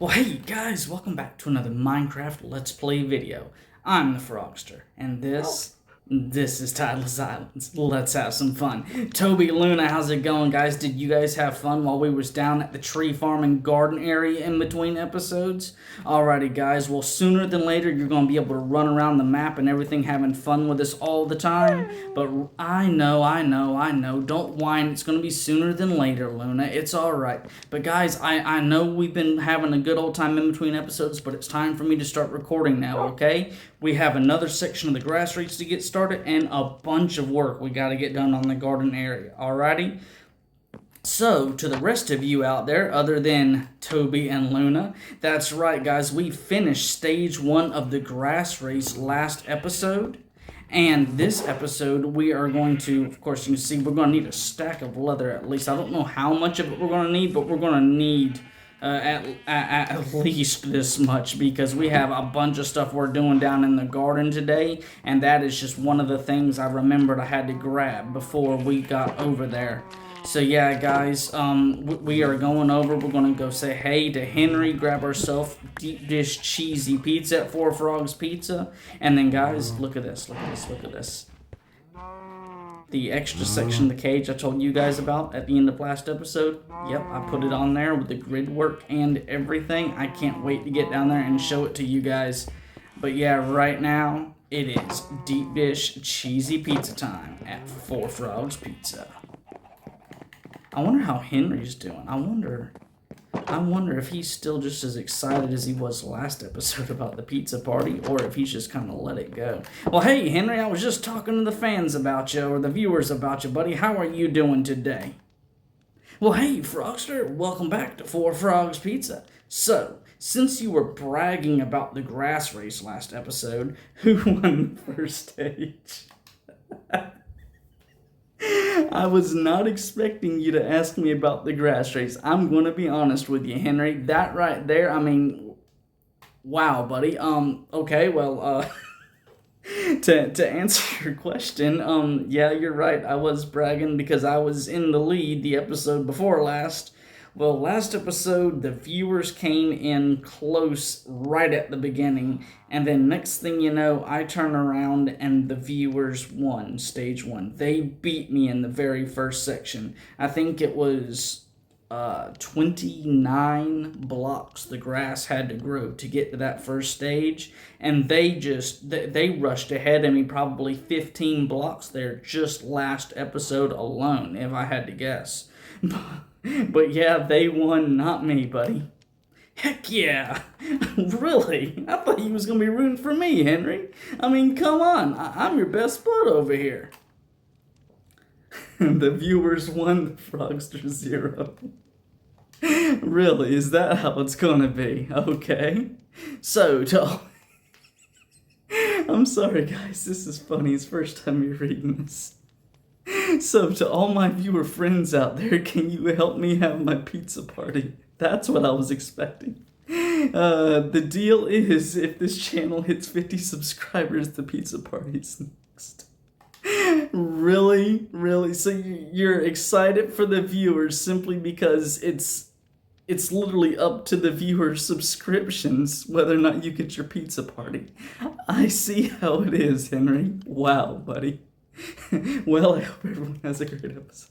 Well, hey guys, welcome back to another Minecraft Let's Play video. I'm the Frogster, and this is Tideless Islands. Let's have some fun. Toby, Luna, how's it going, guys? Did you guys have fun while we was down at the tree farm and garden area in between episodes? Alrighty, guys. Well, sooner than later, you're going to be able to run around the map and everything having fun with us all the time. But I know. Don't whine. It's going to be sooner than later, Luna. It's alright. But guys, I know we've been having a good old time in between episodes, but it's time for me to start recording now, okay? We have another section of the grass race to get started and a bunch of work we got to get done on the garden area, alrighty? So, to the rest of you out there, other than Toby and Luna, that's right, guys, we finished stage 1 of the grass race last episode. And this episode, we are going to, of course, you can see, we're going to need a stack of leather at least. I don't know how much of it we're going to need, but we're going to need at least this much because we have a bunch of stuff we're doing down in the garden today, and that is just one of the things I remembered I had to grab before we got over there. So yeah, guys, we are going over. We're going to go say hey to Henry, grab ourselves deep dish cheesy pizza at Four Frogs Pizza, and then guys, look at this. The extra section of the cage I told you guys about at the end of last episode. Yep, I put it on there with the grid work and everything. I can't wait to get down there and show it to you guys. But yeah, right now, it is deep dish cheesy pizza time at Four Frogs Pizza. I wonder how Henry's doing. I wonder if he's still just as excited as he was last episode about the pizza party, or if he's just kind of let it go. Well, hey, Henry, I was just talking to the fans about you, or the viewers about you, buddy. How are you doing today? Well, hey, Frogster, welcome back to Four Frogs Pizza. So, since you were bragging about the grass race last episode, who won the first stage? I was not expecting you to ask me about the grass race. I'm going to be honest with you, Henry. That right there, I mean, wow, buddy. Okay, well, to answer your question, yeah, you're right. I was bragging because I was in the lead the episode before last. Well, last episode, the viewers came in close right at the beginning, and then next thing you know, I turn around and the viewers won stage 1. They beat me in the very first section. I think it was 29 blocks the grass had to grow to get to that first stage, and they rushed ahead of me probably 15 blocks there just last episode alone, if I had to guess. But yeah, they won, not me, buddy. Heck yeah! Really? I thought you was gonna be rooting for me, Henry. I mean, come on, I'm your best bud over here. The viewers won, the Frogster 0. Really? Is that how it's gonna be? Okay. So, I'm sorry, guys, this is funny. It's the first time you're reading this. So, to all my viewer friends out there, can you help me have my pizza party? That's what I was expecting. The deal is, if this channel hits 50 subscribers, the pizza party's next. Really? Really? So you're excited for the viewers simply because it's literally up to the viewer subscriptions whether or not you get your pizza party. I see how it is, Henry. Wow, buddy. Well, I hope everyone has a great episode.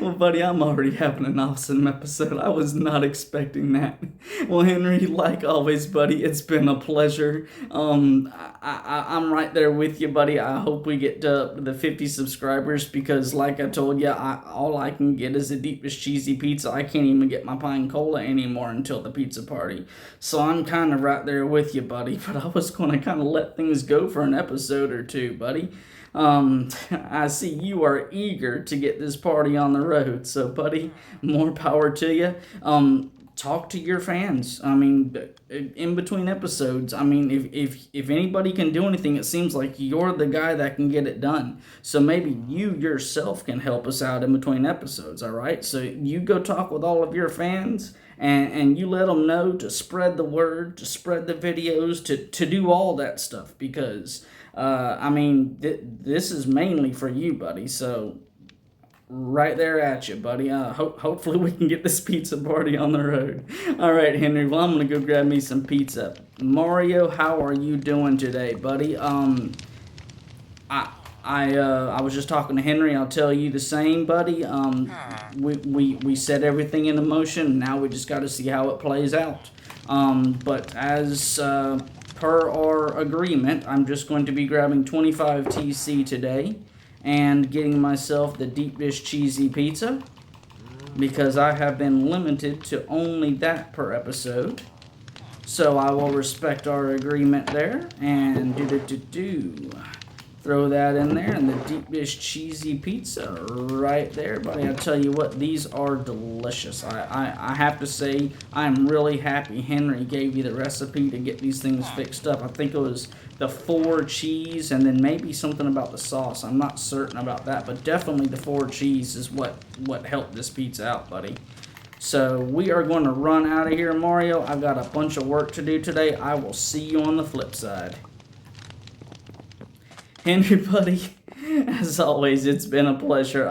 Well, buddy, I'm already having an awesome episode. I was not expecting that. Well, Henry, like always, buddy, it's been a pleasure. I'm right there with you, buddy. I hope we get to the 50 subscribers because, like I told you, all I can get is the deepest cheesy pizza. I can't even get my pine cola anymore until the pizza party. So I'm kind of right there with you, buddy. But I was going to kind of let things go for an episode or two, buddy. I see you are eager to get this party on the road, so buddy, more power to you. Talk to your fans. I mean, in between episodes, I mean, if anybody can do anything, it seems like you're the guy that can get it done. So maybe you yourself can help us out in between episodes, all right? So you go talk with all of your fans, and you let them know to spread the word, to spread the videos, to do all that stuff, because I mean, this is mainly for you, buddy, so right there at you, buddy. Hopefully we can get this pizza party on the road. All right, Henry. Well, I'm gonna go grab me some pizza. Mario, how are you doing today, buddy? I was just talking to Henry. I'll tell you the same, buddy. We set everything into motion. Now we just got to see how it plays out. But as per our agreement, I'm just going to be grabbing 25 TC today and getting myself the deep dish cheesy pizza because I have been limited to only that per episode. So I will respect our agreement there and throw that in there, and the deep dish cheesy pizza right there, buddy. I tell you what, these are delicious. I have to say, I'm really happy Henry gave you the recipe to get these things fixed up. I think it was the 4 cheese and then maybe something about the sauce. I'm not certain about that, but definitely the 4 cheese is what helped this pizza out, buddy. So we are going to run out of here, Mario. I've got a bunch of work to do today. I will see you on the flip side. Henry, buddy, as always, it's been a pleasure.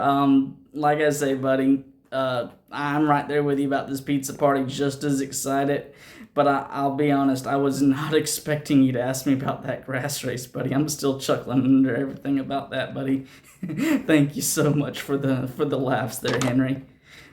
Like I say, buddy, I'm right there with you about this pizza party, just as excited. But I'll be honest, I was not expecting you to ask me about that grass race, buddy. I'm still chuckling under everything about that, buddy. Thank you so much for the laughs there, Henry.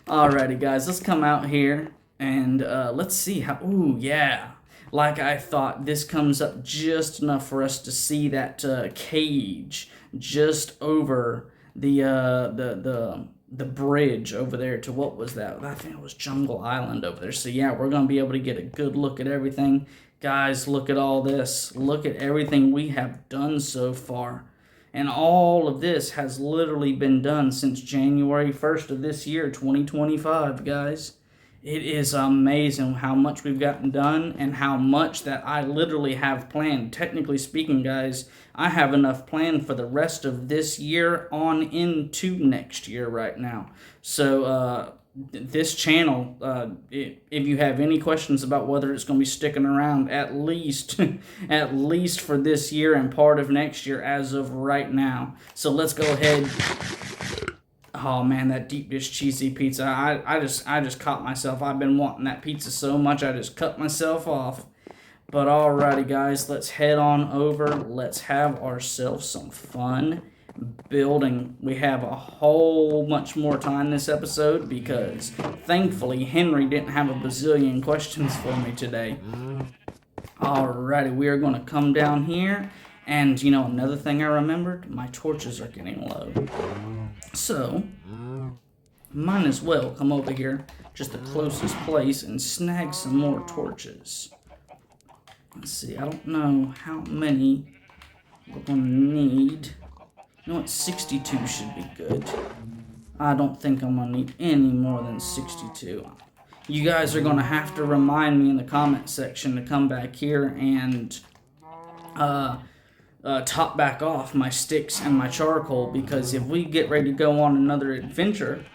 Alrighty, guys, let's come out here and let's see how. Ooh, yeah. Like I thought, this comes up just enough for us to see that cage just over the bridge over there to what was that? I think it was Jungle Island over there. So yeah, we're going to be able to get a good look at everything. Guys, look at all this. Look at everything we have done so far. And all of this has literally been done since January 1st of this year, 2025, guys. It is amazing how much we've gotten done and how much that I literally have planned. Technically speaking, guys, I have enough planned for the rest of this year on into next year right now. So this channel, if you have any questions about whether it's going to be sticking around at least for this year and part of next year as of right now. So let's go ahead. Oh man, that deep dish cheesy pizza. I just caught myself. I've been wanting that pizza so much I just cut myself off. But alrighty guys, let's head on over. Let's have ourselves some fun building. We have a whole much more time this episode because thankfully Henry didn't have a bazillion questions for me today. Alrighty, we are going to come down here. And, you know, another thing I remembered, my torches are getting low. So, might as well come over here, just the closest place, and snag some more torches. Let's see, I don't know how many we're going to need. You know what, 62 should be good. I don't think I'm going to need any more than 62. You guys are going to have to remind me in the comment section to come back here and top back off my sticks and my charcoal, because if we get ready to go on another adventure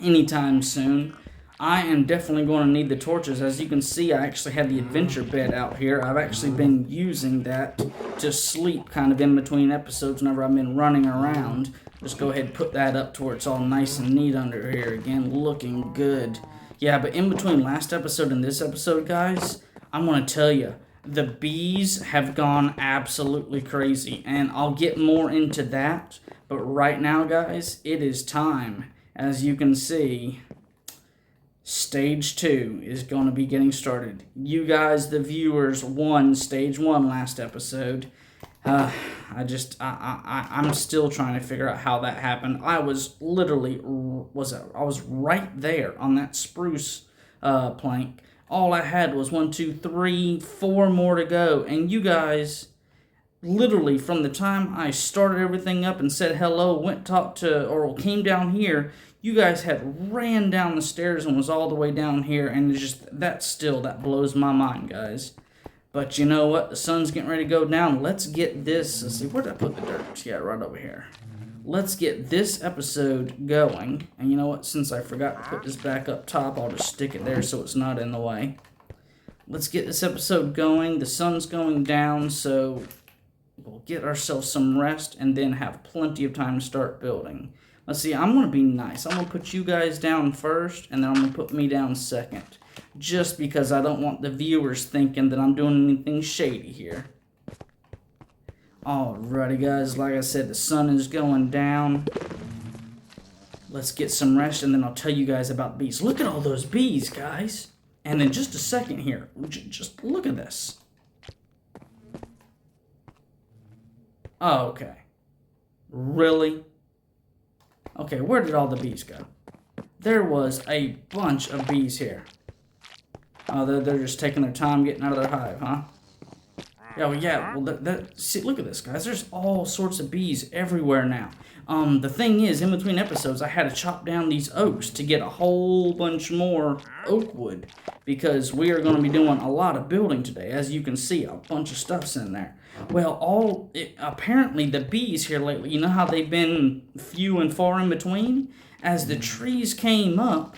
anytime soon, I am definitely going to need the torches. As you can see, I actually have the adventure bed out here. I've actually been using that to sleep kind of in between episodes whenever I've been running around. Just go ahead and put that up to where it's all nice and neat under here again, looking good. Yeah, but in between last episode and this episode, guys, I'm going to tell you, the bees have gone absolutely crazy, and I'll get more into that. But right now, guys, it is time. As you can see, Stage 2 is going to be getting started. You guys, the viewers, won Stage 1 last episode. I'm still trying to figure out how that happened. I was literally, I was right there on that spruce plank. All I had was 1, 2, 3, 4 more to go. And you guys, literally from the time I started everything up and said hello, came down here, you guys had ran down the stairs and was all the way down here. And it's just, that blows my mind, guys. But you know what? The sun's getting ready to go down. Let's get this. Let's see, where did I put the dirt? Yeah, right over here. Let's get this episode going. And you know what? Since I forgot to put this back up top, I'll just stick it there so it's not in the way. Let's get this episode going. The sun's going down, so we'll get ourselves some rest and then have plenty of time to start building. Let's see, I'm going to be nice. I'm going to put you guys down first, and then I'm going to put me down second. Just because I don't want the viewers thinking that I'm doing anything shady here. Alrighty, guys. Like I said, the sun is going down. Let's get some rest, and then I'll tell you guys about bees. Look at all those bees, guys. And in just a second here, just look at this. Oh, okay. Really? Okay, where did all the bees go? There was a bunch of bees here. Oh, they're just taking their time getting out of their hive, huh? Yeah, well, see, look at this, guys. There's all sorts of bees everywhere now. The thing is, in between episodes, I had to chop down these oaks to get a whole bunch more oak wood, because we are going to be doing a lot of building today. As you can see, a bunch of stuff's in there. Well, apparently the bees here lately, you know how they've been few and far in between? As the trees came up,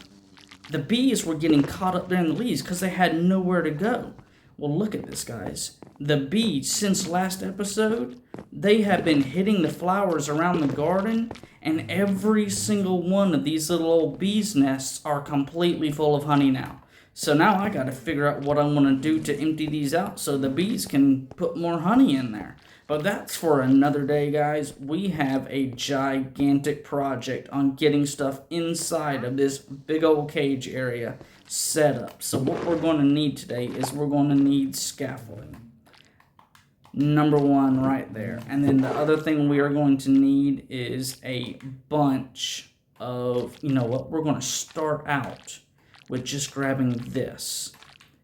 the bees were getting caught up there in the leaves because they had nowhere to go. Well, look at this, guys. The bees, since last episode, they have been hitting the flowers around the garden, and every single one of these little old bees' nests are completely full of honey now. So now I got to figure out what I'm going to do to empty these out so the bees can put more honey in there. But that's for another day, guys. We have a gigantic project on getting stuff inside of this big old cage area set up. So what we're going to need today is we're going to need scaffolding. Number one right there. And then the other thing we are going to need is a bunch of, you know what, we're going to start out with just grabbing this.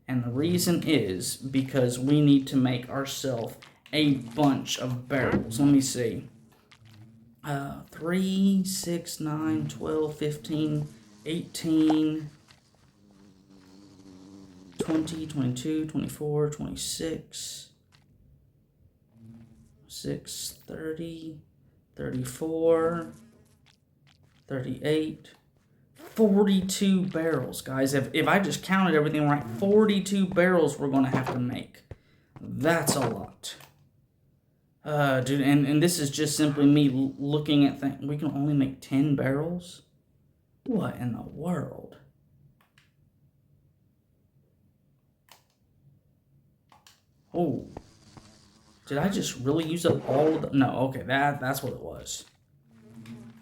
And the reason is because we need to make ourselves a bunch of barrels. Let me see. 3, 6, 9, 12, 15, 18, 20, 22, 24, 26, 6, 30, 34, 38, 42 barrels, guys. If I just counted everything right, 42 barrels we're going to have to make. That's a lot. Dude, and this is just simply me looking at things. We can only make 10 barrels? What in the world? Oh. Did I just really use up all of the... No, okay, that's what it was.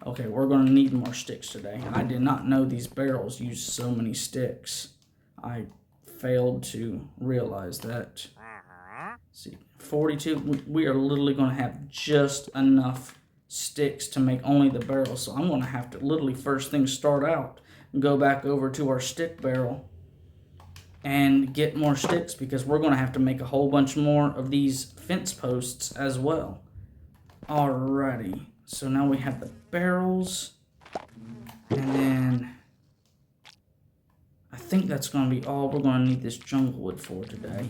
Okay, we're going to need more sticks today. I did not know these barrels use so many sticks. I failed to realize that. Let's see, 42. We are literally going to have just enough sticks to make only the barrels. So I'm going to have to literally first thing start out and go back over to our stick barrel and get more sticks, because we're going to have to make a whole bunch more of these fence posts as well. Alrighty. So now we have the barrels, and then I think that's going to be all we're going to need this jungle wood for today.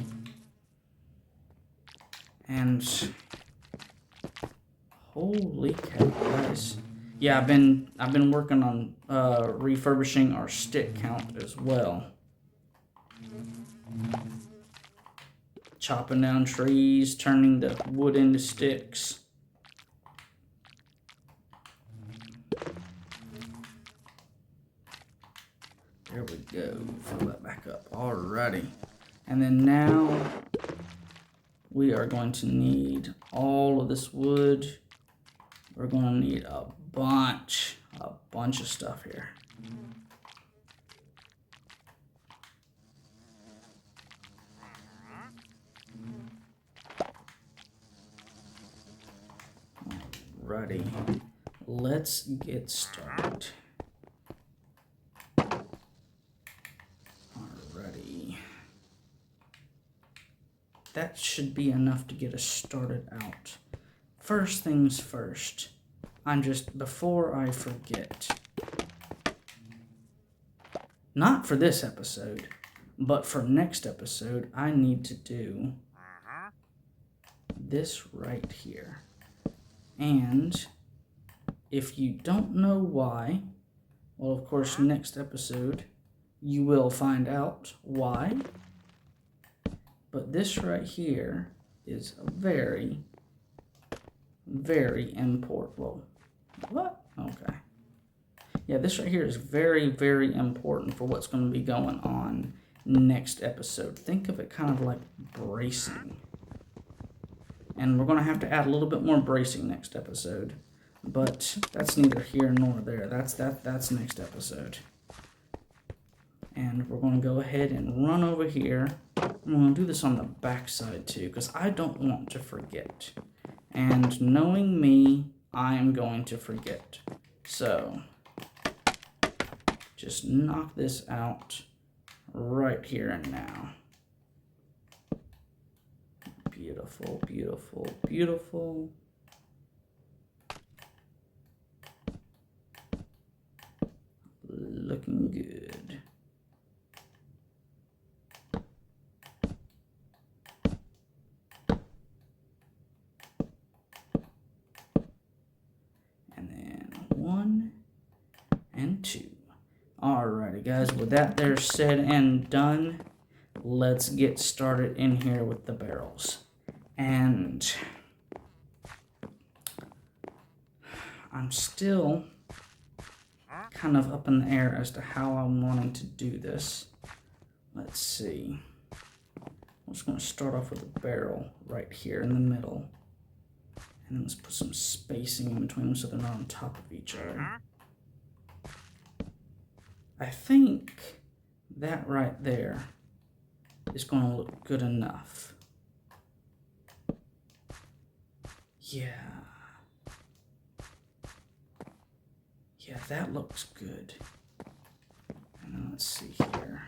And holy cow, guys! Yeah, I've been working on refurbishing our stick count as well. Chopping down trees, turning the wood into sticks. There we go. Fill that back up. Alrighty. And then now we are going to need all of this wood. We're going to need a bunch of stuff here. Alrighty. Let's get started. That should be enough to get us started out. First things first, before I forget, not for this episode, but for next episode, I need to do this right here. And if you don't know why, well, of course, next episode, you will find out why. But this right here is a very, very important. Well, what? Okay. Yeah, this right here is very, very important for what's going to be going on next episode. Think of it kind of like bracing. And we're going to have to add a little bit more bracing next episode. But that's neither here nor there. That's next episode. And we're going to go ahead and run over here. I'm going to do this on the back side too, because I don't want to forget. And knowing me, I am going to forget. So, just knock this out right here and now. Beautiful, beautiful, beautiful. Looking good. And then 1 and 2. Alrighty guys, with that there said and done, let's get started in here with the barrels. And I'm still kind of up in the air as to how I'm wanting to do this. Let's see. I'm just going to start off with a barrel right here in the middle. And then let's put some spacing in between them so they're not on top of each other. I think that right there is going to look good enough. Yeah. Yeah, that looks good. And then let's see here.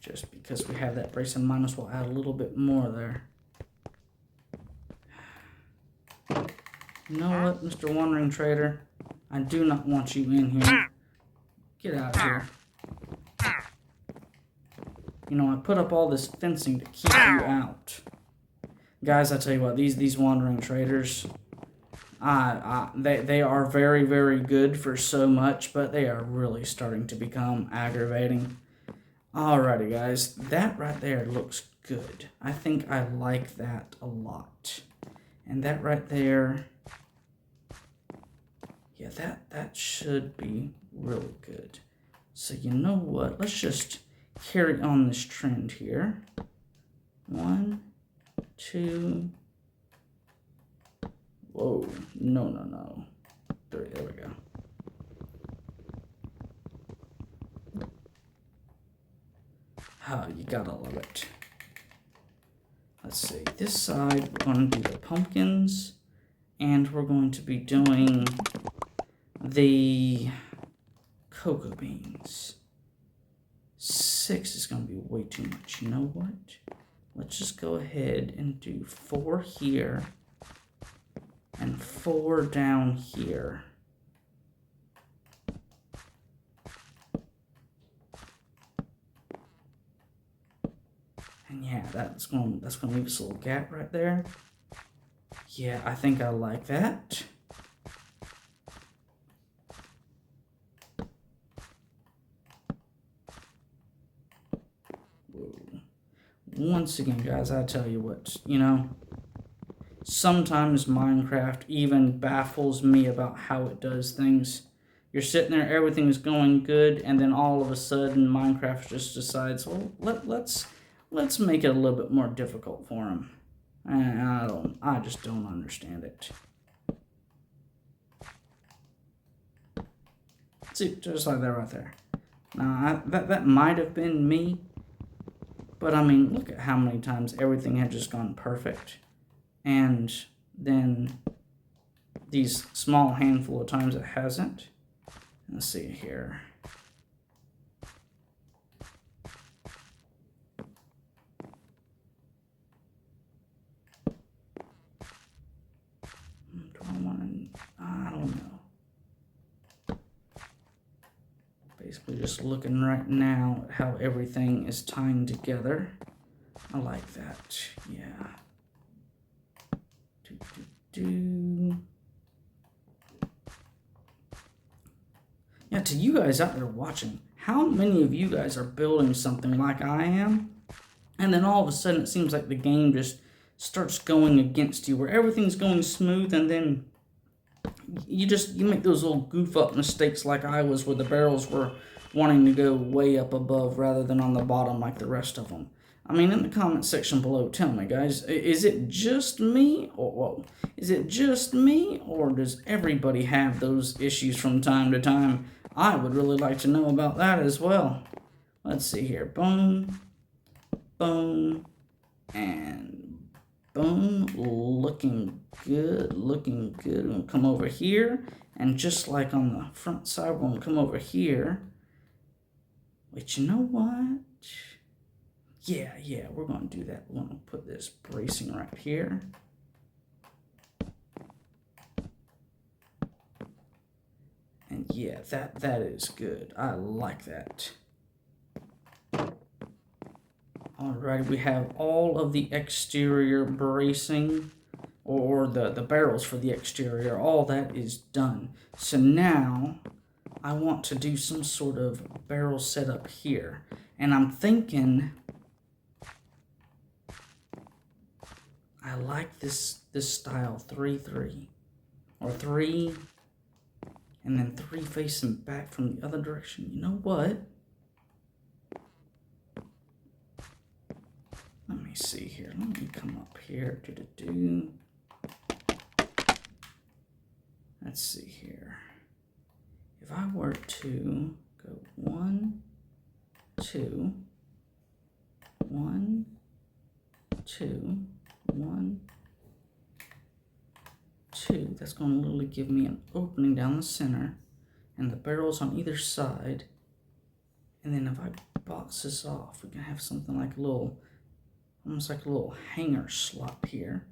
Just because we have that brace in mind, we'll add a little bit more there. You know what, Mr. Wandering Trader? I do not want you in here. Get out of here. You know, I put up all this fencing to keep you out. Guys, I tell you what, these Wandering Traders, they are very, very good for so much, but they are really starting to become aggravating. Alrighty, guys, that right there looks good. I think I like that a lot. And that right there, yeah, that should be really good. So you know what? Let's just carry on this trend here. 1, 2. Whoa, no. 3, there we go. Oh, you gotta love it. Let's see, this side we're going to do the pumpkins, and we're going to be doing the cocoa beans. 6 is going to be way too much. You know what? Let's just go ahead and do 4 here and 4 down here. And yeah, that's going to leave us a little gap right there. Yeah, I think I like that. Once again, guys, I tell you what, you know, sometimes Minecraft even baffles me about how it does things. You're sitting there, everything is going good, and then all of a sudden Minecraft just decides, well, let's make it a little bit more difficult for him. And I just don't understand it. See, just like that right there. Now, that might have been me. But I mean, look at how many times everything had just gone perfect. And then these small handful of times it hasn't. Let's see here. Do I want to, I don't know. Basically just looking right now at how everything is tying together. I like that, yeah. Yeah, to you guys out there watching, how many of you guys are building something like I am? And then all of a sudden it seems like the game just starts going against you, where everything's going smooth, and then you make those little goof up mistakes like I was, where the barrels were wanting to go way up above rather than on the bottom like the rest of them. I mean, in the comment section below, tell me, guys, is it just me, or does everybody have those issues from time to time? I would really like to know about that as well. Let's see here. Boom, boom, and boom. Looking good, looking good. We'll come over here, and just like on the front side, we're going to come over here. Wait, you know what? Yeah, we're going to do that. We're going to put this bracing right here. And yeah, that is good. I like that. Alright, we have all of the exterior bracing, or the barrels for the exterior. All that is done. So now I want to do some sort of barrel setup here. And I'm thinking, I like this style, 3-3, or 3, and then 3 facing back from the other direction. You know what? Let me see here. Let me come up here. Let's see here. If I were to go 1, 2, 1, 2, 1, 2, that's going to literally give me an opening down the center, and the barrels on either side. And then if I box this off, we can have something like a little, almost like a little hanger slot here,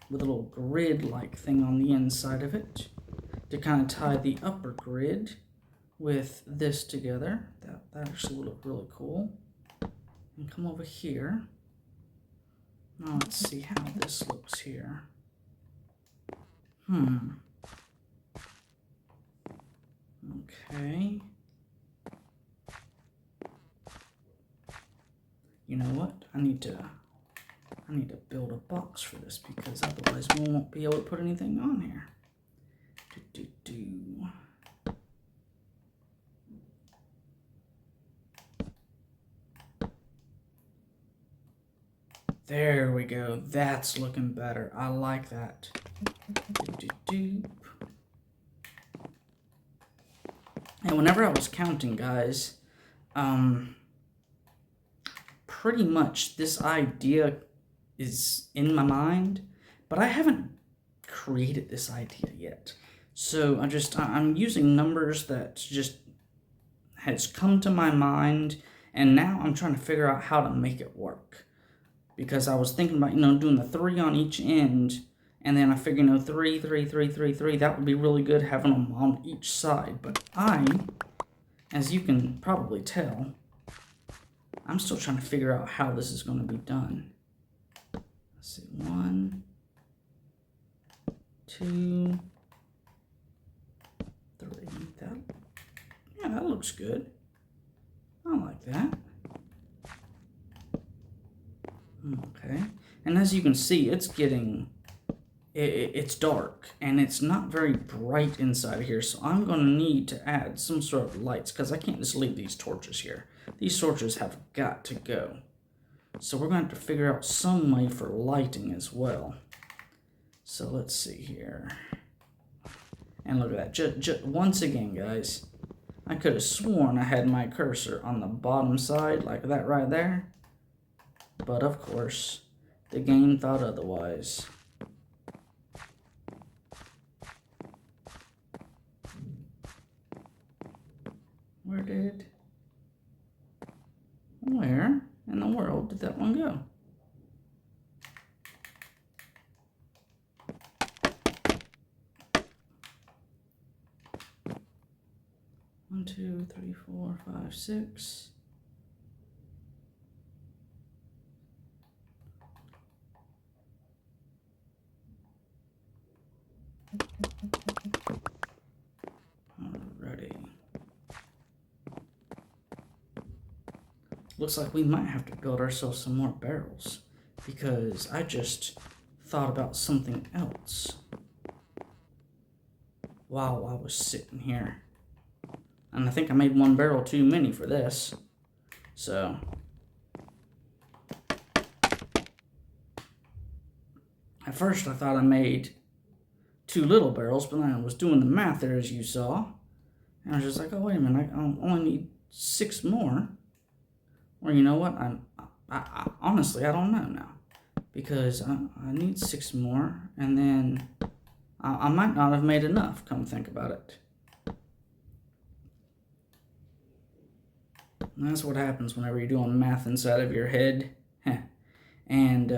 with a little grid-like thing on the inside of it, to kind of tie the upper grid with this together. That actually will look really cool. And come over here. Now let's see how this looks here. Okay. You know what? I need to build a box for this, because otherwise we won't be able to put anything on here. There we go. That's looking better. I like that. And whenever I was counting, guys, pretty much this idea is in my mind, but I haven't created this idea yet. So I'm using numbers that just has come to my mind, and now I'm trying to figure out how to make it work. Because I was thinking about, doing the 3 on each end, and then I figured, 3, 3, 3, 3, 3, that would be really good having them on each side. But as you can probably tell, I'm still trying to figure out how this is going to be done. Let's see, 1, 2, 3. That looks good. I like that. Okay, and as you can see, it's dark, and it's not very bright inside of here, so I'm going to need to add some sort of lights, because I can't just leave these torches here. These torches have got to go. So we're going to have to figure out some way for lighting as well. So let's see here. And look at that. Once again, guys, I could have sworn I had my cursor on the bottom side, like that right there. But of course, the game thought otherwise. Where in the world did that one go? One, 2, 3, 4, 5, 6. Alrighty. looks like we might have to build ourselves some more barrels, because I just thought about something else while I was sitting here. And I think I made one barrel too many for this. So at first I thought I made 2 little barrels, but then I was doing the math there, as you saw. And I was just like, oh, wait a minute, I only need 6 more. Or you know what, I honestly, I don't know now. Because I need 6 more, and then I might not have made enough, come think about it. And that's what happens whenever you're doing math inside of your head. And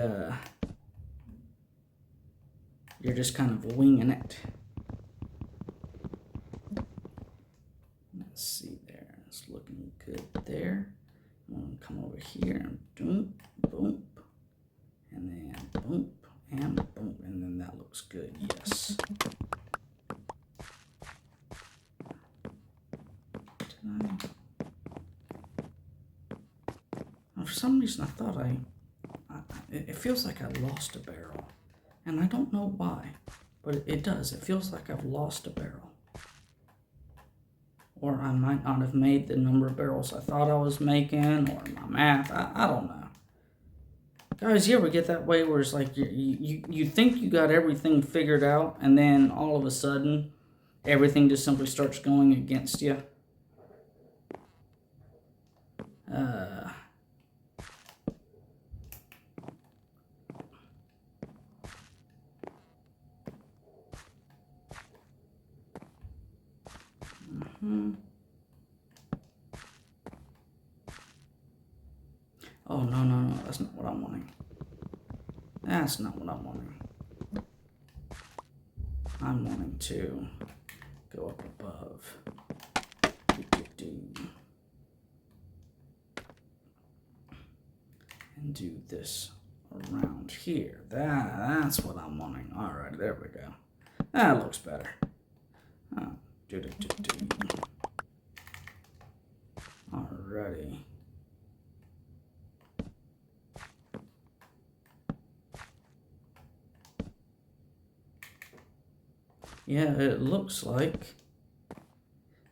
you're just kind of winging it. Let's see there. It's looking good there. I'm going to come over here and boom, boom, and then boom, and boom, and then that looks good. Yes. For some reason, I thought it feels like I lost a barrel. And I don't know why, but it does. It feels like I've lost a barrel. Or I might not have made the number of barrels I thought I was making, or my math. I don't know. Guys, you ever get that way where it's like you think you got everything figured out, and then all of a sudden, everything just simply starts going against you? Oh, no, that's not what I'm wanting. That's not what I'm wanting. I'm wanting to go up above. And do this around here. That's what I'm wanting. Alright, there we go. That looks better. Alrighty. Yeah, it looks like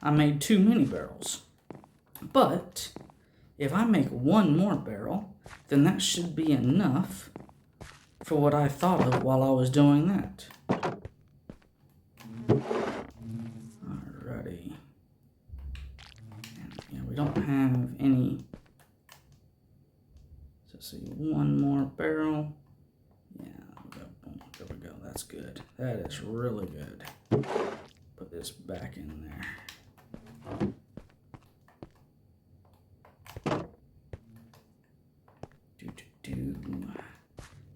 I made too many barrels. But if I make 1 more barrel, then that should be enough for what I thought of while I was doing that. Alrighty. And, yeah, we don't have any. So see, 1 more barrel. Yeah, there we go. That's good. That is really good. Put this back in there.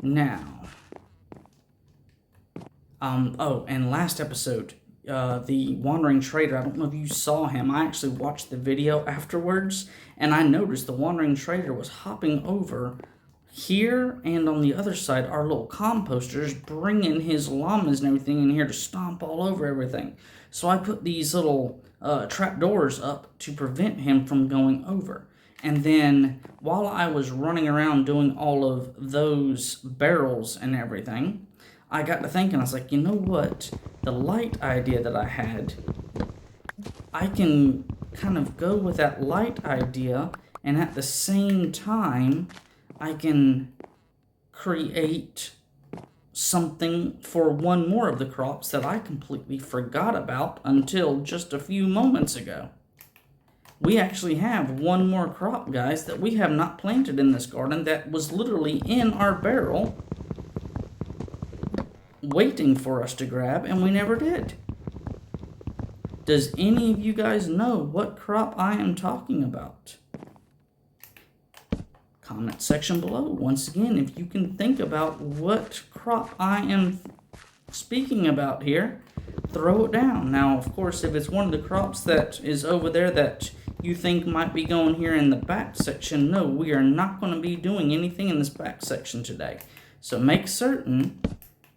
Now, oh, and last episode, the Wandering Trader, I don't know if you saw him. I actually watched the video afterwards, and I noticed the Wandering Trader was hopping over here, and on the other side, our little composters, bringing his llamas and everything in here to stomp all over everything. So I put these little trapdoors up to prevent him from going over. And then while I was running around doing all of those barrels and everything, I got to thinking, I was like, you know what? The light idea that I had, I can kind of go with that light idea, and at the same time, I can create something for 1 more of the crops that I completely forgot about until just a few moments ago. We actually have 1 more crop, guys, that we have not planted in this garden that was literally in our barrel waiting for us to grab, and we never did. Does any of you guys know what crop I am talking about? Comment section below. Once again, if you can think about what crop I am speaking about here, throw it down. Now, of course, if it's one of the crops that is over there that you think might be going here in the back section, no, we are not going to be doing anything in this back section today. So make certain,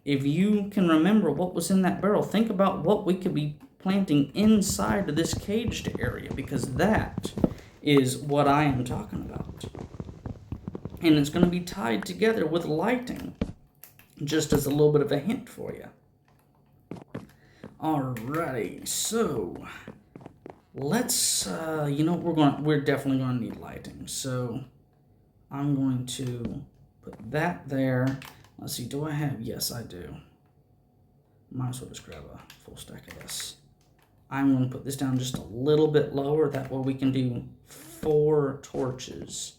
if you can remember what was in that barrel, think about what we could be planting inside of this caged area, because that is what I am talking about. And it's going to be tied together with lighting, just as a little bit of a hint for you. Alrighty, so let's, we're definitely going to need lighting. So I'm going to put that there. Let's see, do I have, yes I do. Might as well just grab a full stack of this. I'm going to put this down just a little bit lower, that way we can do 4 torches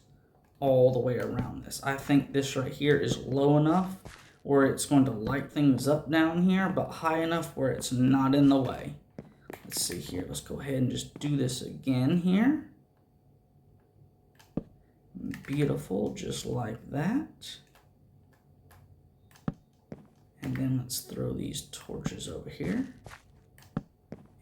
all the way around this. I think this right here is low enough where it's going to light things up down here, but high enough where it's not in the way. Let's see here. Let's go ahead and just do this again here. Beautiful, just like that. And then let's throw these torches over here.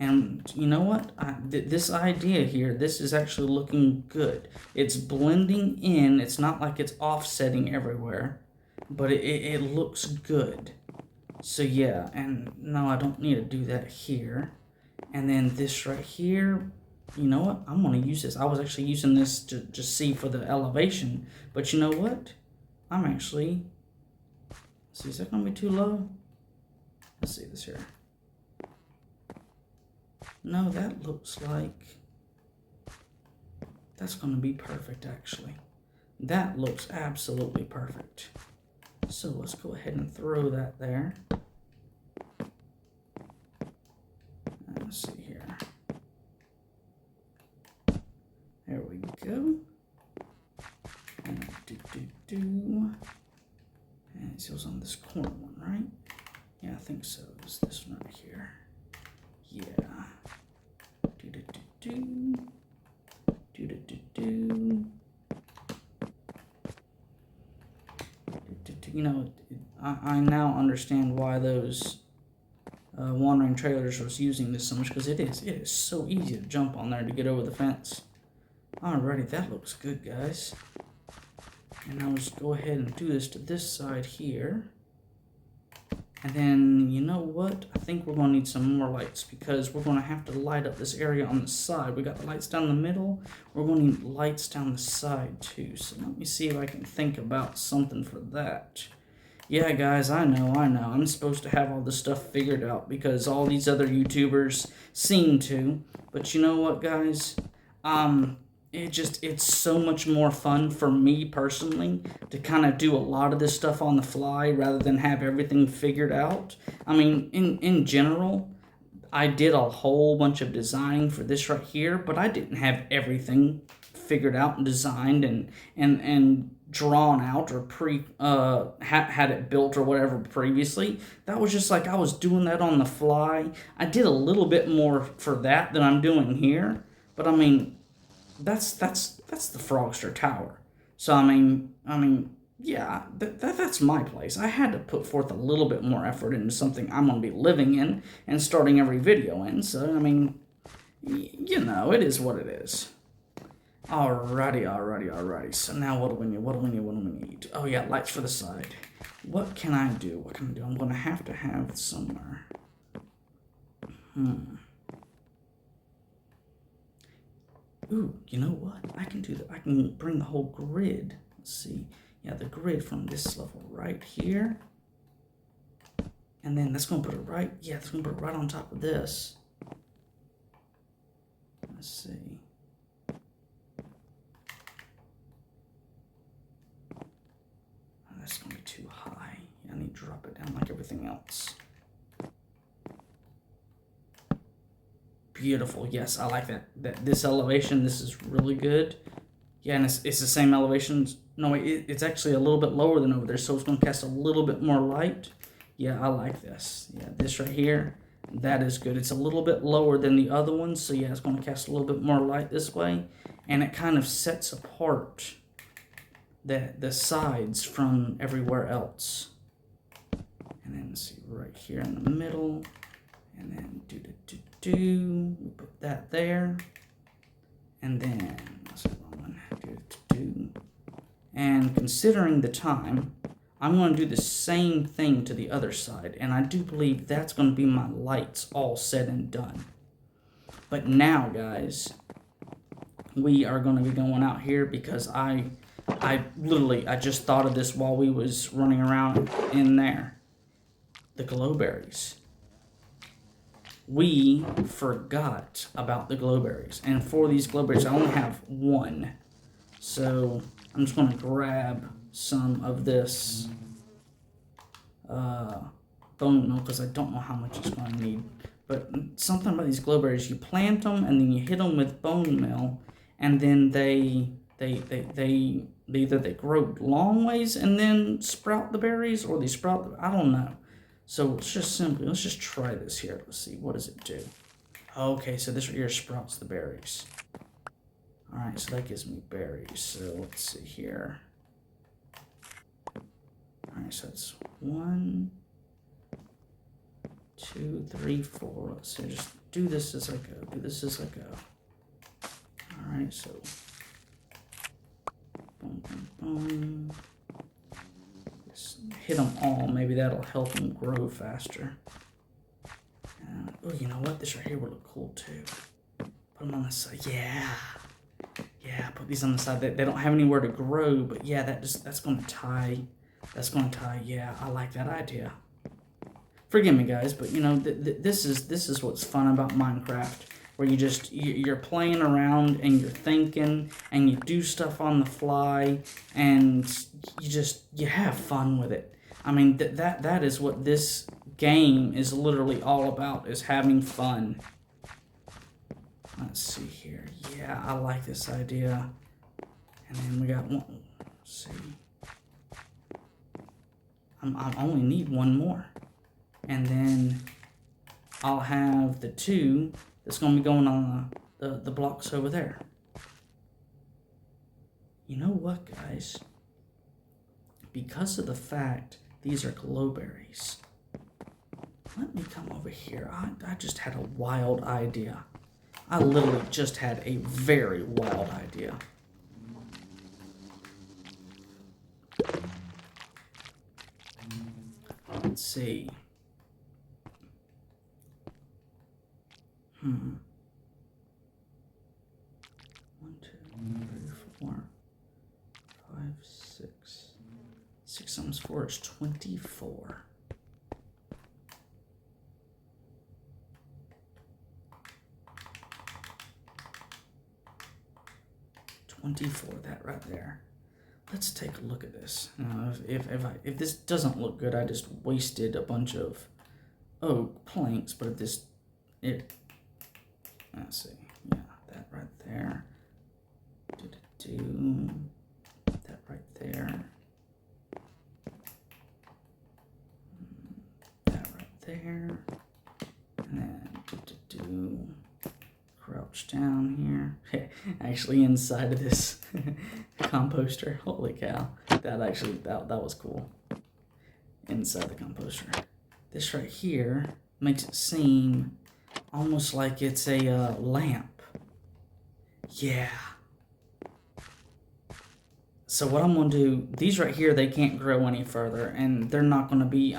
And you know what? This idea here, this is actually looking good. It's blending in. It's not like it's offsetting everywhere, but it looks good. So yeah, and no, I don't need to do that here. And then this right here, you know what? I'm going to use this. I was actually using this to just see for the elevation, but you know what? I'm actually, see, is that going to be too low? Let's see this here. No, that looks like that's going to be perfect, actually. That looks absolutely perfect. So let's go ahead and throw that there. Let's see here. There we go. And and it goes on this corner one, right? Yeah, I think so. It's this one right here. Yeah. You know, I now understand why those wandering trailers was using this so much, because it is so easy to jump on there to get over the fence. Alrighty, that looks good, guys. And I'll just go ahead and do this to this side here. And then, you know what? I think we're going to need some more lights, because we're going to have to light up this area on the side. We got the lights down the middle. We're going to need lights down the side too. So let me see if I can think about something for that. Yeah, guys, I know. I'm supposed to have all this stuff figured out because all these other YouTubers seem to. But you know what, guys? It's so much more fun for me personally to kind of do a lot of this stuff on the fly rather than have everything figured out. I mean, in general, I did a whole bunch of designing for this right here, but I didn't have everything figured out and designed and drawn out or had it built or whatever previously. That was just like I was doing that on the fly. I did a little bit more for that than I'm doing here, but I mean, that's the Frogster Tower. So I mean, yeah, that's my place. I had to put forth a little bit more effort into something I'm gonna be living in and starting every video in. So I mean, you know, it is what it is. Alrighty. So now what do we need? Oh yeah, lights for the side. What can I do? I'm gonna have to have somewhere. Ooh, you know what? I can do that. I can bring the whole grid. Let's see. Yeah, the grid from this level right here. And then that's going to put it right. Yeah, that's going to put it right on top of this. Let's see. Oh, that's going to be too high. I need to drop it down like everything else. Beautiful. Yes, I like that. This elevation, this is really good. Yeah, and it's the same elevation. No, wait, it's actually a little bit lower than over there, so it's going to cast a little bit more light. Yeah, I like this. Yeah, this right here, that is good. It's a little bit lower than the other ones, so yeah, it's going to cast a little bit more light this way, and it kind of sets apart the sides from everywhere else. And then see right here in the middle, and then we put that there, and then let's and considering the time, I'm going to do the same thing to the other side, and I do believe that's going to be my lights all said and done. But now, guys, we are going to be going out here because I just thought of this while we was running around in there. The glowberries. We forgot about the glowberries. And for these glowberries, I only have one. So I'm just going to grab some of this bone meal because I don't know how much it's going to need. But something about these glowberries, you plant them and then you hit them with bone meal, and then they either they grow long ways and then sprout the berries, or they sprout I don't know. So let's just try this here. Let's see, what does it do? Okay, so this right here sprouts the berries. Alright, so that gives me berries. So let's see here. Alright, so that's 1, 2, 3, 4. Let's see, just do this as I go. Alright, so boom, boom, boom. Just hit them all. Maybe that'll help them grow faster. Oh, you know what? This right here would look cool too. Put them on the side. Yeah, put these on the side. They don't have anywhere to grow, but yeah, that's going to tie. Yeah, I like that idea. Forgive me, guys, but you know, this is what's fun about Minecraft, where you're playing around and you're thinking and you do stuff on the fly and you have fun with it. I mean, that is what this game is literally all about, is having fun. Let's see here. Yeah, I like this idea. And then we got one. Let's see. I only need one more. And then I'll have the 2 that's going to be going on the blocks over there. You know what, guys? Because of the fact these are glowberries, let me come over here. I just had a wild idea. I literally just had a very wild idea. Let's see. 1, 2, 3, 4, 5, 6. 6 times 4 is 24. 24, that right there. Let's take a look at this. Now, if this doesn't look good, I just wasted a bunch of oak planks. But if let's see, yeah, that right there. That right there. That right there. And then crouch down here. Actually, inside of this composter. Holy cow! That was cool. Inside the composter. This right here makes it seem almost like it's a lamp. Yeah. So what I'm going to do, these right here, they can't grow any further, and I'm not going to be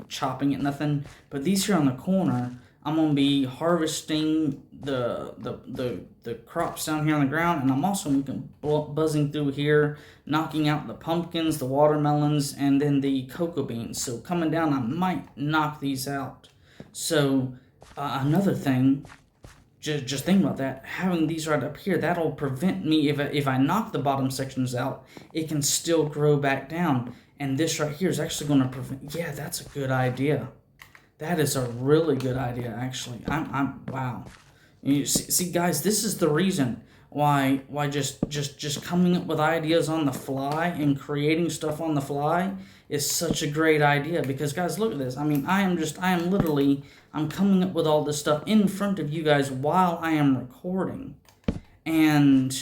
chopping at nothing, but these here on the corner, I'm going to be harvesting the crops down here on the ground, and I'm also buzzing through here, knocking out the pumpkins, the watermelons, and then the cocoa beans. So coming down, I might knock these out. So another thing, just think about that. Having these right up here, that'll prevent me, if I knock the bottom sections out, it can still grow back down. And this right here is actually going to prevent. Yeah, that's a good idea. That is a really good idea, actually. Wow. You see, guys, this is the reason why just coming up with ideas on the fly and creating stuff on the fly is such a great idea. Because, guys, look at this. I mean, I'm coming up with all this stuff in front of you guys while I am recording. And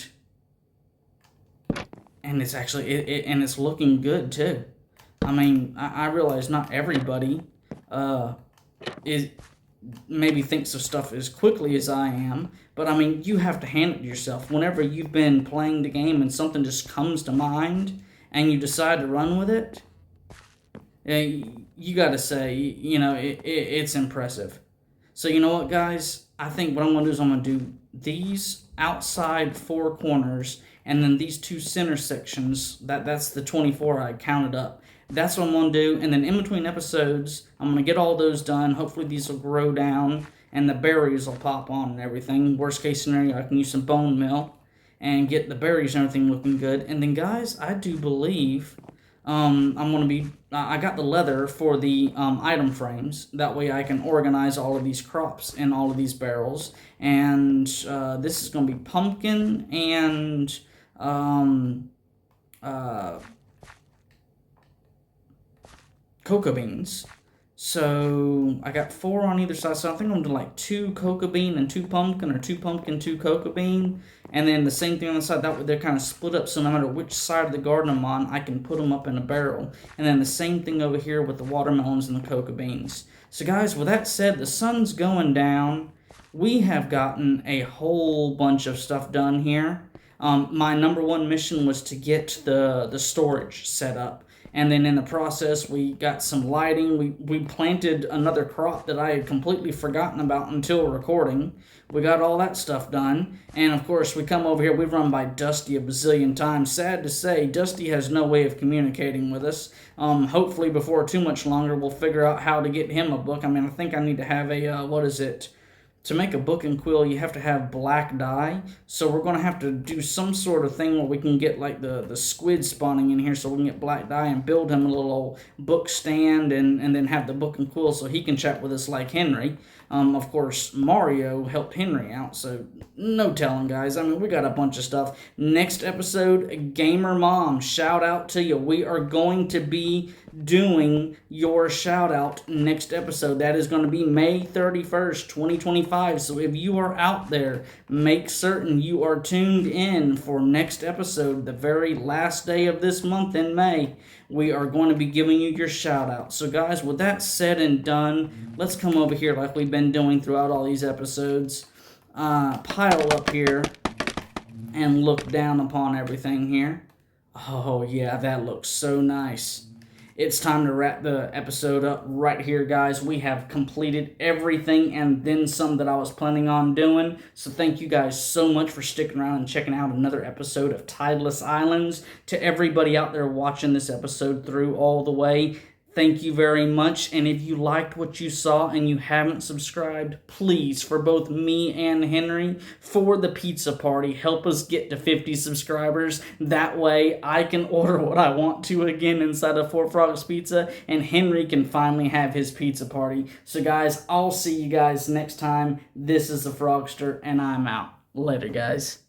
it's actually, and it's looking good, too. I mean, I realize not everybody maybe thinks of stuff as quickly as I am, but I mean, you have to hand it to yourself. Whenever you've been playing the game and something just comes to mind and you decide to run with it, you got to say, you know, it's impressive. So you know what, guys? I think what I'm going to do is I'm going to do these outside 4 corners, and then these 2 center sections. That's the 24 I counted up. That's what I'm going to do, and then in between episodes, I'm going to get all those done. Hopefully these will grow down, and the berries will pop on and everything. Worst case scenario, I can use some bone meal and get the berries and everything looking good. And then, guys, I do believe I'm going to be... I got the leather for the item frames. That way I can organize all of these crops in all of these barrels. And this is going to be pumpkin and... cocoa beans. So I got 4 on either side, so I think I'm gonna do like 2 cocoa bean and 2 pumpkin, or 2 pumpkin, 2 cocoa bean, and then the same thing on the side. That way they're kind of split up, so no matter which side of the garden I'm on, I can put them up in a barrel. And then the same thing over here with the watermelons and the cocoa beans. So guys, with that said, the sun's going down. We have gotten a whole bunch of stuff done here. My number 1 mission was to get the storage set up. And then in the process, we got some lighting. We planted another crop that I had completely forgotten about until recording. We got all that stuff done. And of course, we come over here. We've run by Dusty a bazillion times. Sad to say, Dusty has no way of communicating with us. Hopefully, before too much longer, we'll figure out how to get him a book. I mean, I think I need to have a, to make a book and quill, you have to have black dye. So we're going to have to do some sort of thing where we can get like the squid spawning in here, so we can get black dye and build him a little old book stand, and then have the book and quill so he can chat with us like Henry. Of course, Mario helped Henry out, so no telling, guys. I mean, we got a bunch of stuff. Next episode, Gamer Mom, shout out to you. We are going to be doing your shout out next episode. That is going to be May 31st, 2025. So if you are out there, make certain you are tuned in for next episode, the very last day of this month in May. We are going to be giving you your shout out. So guys, with that said and done, let's come over here like we've been doing throughout all these episodes. Pile up here and look down upon everything here. Oh yeah, that looks so nice. It's time to wrap the episode up right here, guys. We have completed everything and then some that I was planning on doing. So thank you guys so much for sticking around and checking out another episode of Tideless Islands. To everybody out there watching this episode through all the way, thank you very much. And if you liked what you saw and you haven't subscribed, please, for both me and Henry, for the pizza party, help us get to 50 subscribers. That way I can order what I want to again inside of Four Frogs Pizza, and Henry can finally have his pizza party. So guys, I'll see you guys next time. This is the Frogster, and I'm out. Later, guys.